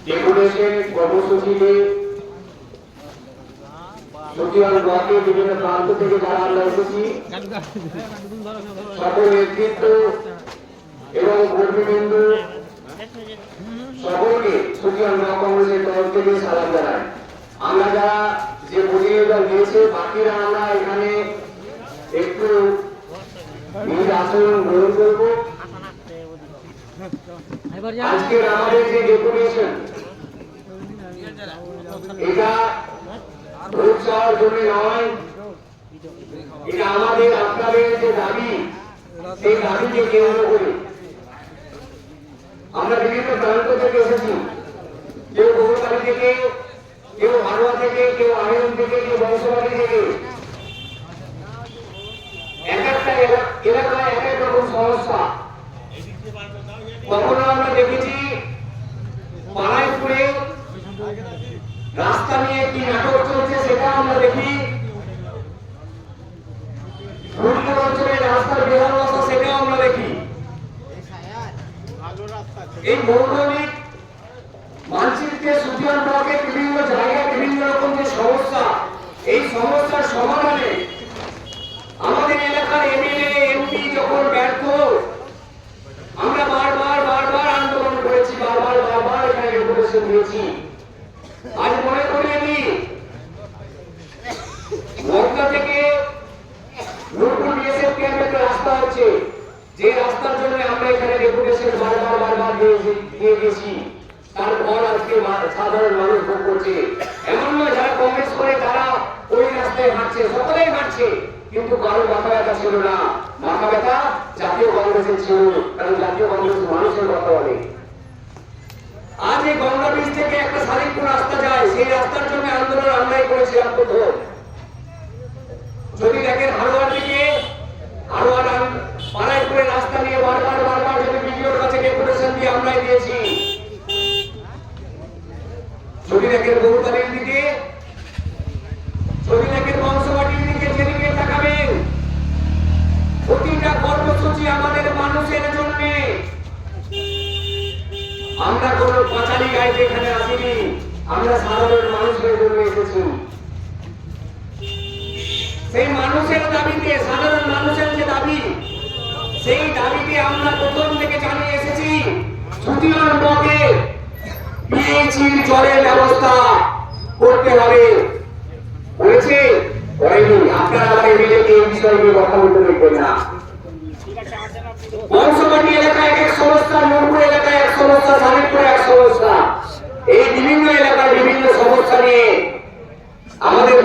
Deputation কর্মসূচিতে সচিবান ব্লকে বিভিন্ন প্রান্ত থেকে যারা আমরা এসেছি সকল নেতৃত্ব এবং কর্মীবৃন্দ সকলকে সচিবান ব্লক কংগ্রেসের তরফ থেকে সালাম জানাই। আমরা যারা যে প্রতিনিধিদল দিয়েছে বাকিরা আমরা এখানে একটু নিজ আসন গ্রহণ করব। আজকের আমাদের যে ডেপুটেশন এটা ভোট চাওয়ার জন্য নয়, এটা আমাদের আপনাদের যে দাবি সেই দাবিকে কেন্দ্র করে আমরা বিভিন্ন প্রান্ত থেকে এসেছি। কেউ বহুবাড়ি থেকে, কেউ হারোয়া থেকে, কেউ আয়ন থেকে, কেউ বংশবাড়ি থেকে। এক একটা এলাকায় এক এক রকম সমস্যা। কখনো আমরা দেখেছি পাড়াইপুরে রাস্তা নিয়ে কি নাটক চলছে সেটা আমরা দেখি, ফুলপুর অঞ্চলে রাস্তার বেহালদশা সেটাও আমরা দেখি। এই ভৌগোলিক মানচিত্রে সচিবান ব্লকে বিভিন্ন জায়গায় বিভিন্ন রকম যে সমস্যা, এই সমস্যার সমাধানে আমাদের এলাকার এমএলএ এমপি যখন ব্যর্থ, আমরা বারবার আন্দোলন করেছি, বারবার এখানে ডেপুটেশন দিয়েছি। আজ মনে করি আমি মক্কা থেকে নূরপুর বিএসএফ ক্যাম্পের রাস্তা হচ্ছে, যে রাস্তার জন্য আমরা এখানে ডেপুটেশন বারবার দিয়ে গেছি। তারপর আজকে সাধারণ মানুষ ভোগ করছে। এমন নয় যারা কংগ্রেস করে তারা ওই রাস্তায় হাঁটছে, সকলেই হাঁটছে, কিন্তু কারো মাথা ব্যথা ছিল না। মাথা ব্যথা জাতীয় কংগ্রেসের ছিল, কারণ জাতীয় কংগ্রেস মানুষের কথা বলে। আজ এই গঙ্গা ব্রিজ থেকে একটা শালিকপুর রাস্তা যায়, সেই রাস্তার জন্য আন্দোলন আমরাই করেছিলাম প্রথম। যদি দেখেন হারোয়ার দিকে, হারোয়ার পাড়াইপুরে রাস্তা নিয়ে বারবার যদি বিডিওর কাছে ডেপুটেশন দিয়ে আমরাই দিয়েছি। যদি দেখেন বহুতালির দিকে, যদি দেখেন বংশবাটির দিকে, যেদিকে তাকাবেন প্রতিটা কর্মসূচি আমাদের মানুষের জন্য। আমরা কোন পাঁচালি গাইতে এখানে আসিনি, আমরা সাধারণ মানুষের জন্য এসেছি। সেই মানুষের দাবিতে, সাধারণ মানুষের যে দাবি, সেই দাবিতে আমরা প্রথম থেকে জানিয়ে এসেছি সচিবান ব্লকে পিএইচির জলের ব্যবস্থা করতে হবে। বলেছে করেনি, আপনারা আবার এমএলএকে এই বিষয়ে নিয়ে কথা বলতে দেখবেন না। বংশবাটি এলাকায় এক সমস্যা, নূরপুর এলাকায় এক সমস্যা, শালিকপুরে এক সমস্যা। এই বিভিন্ন এলাকার বিভিন্ন সমস্যা নিয়ে আমাদের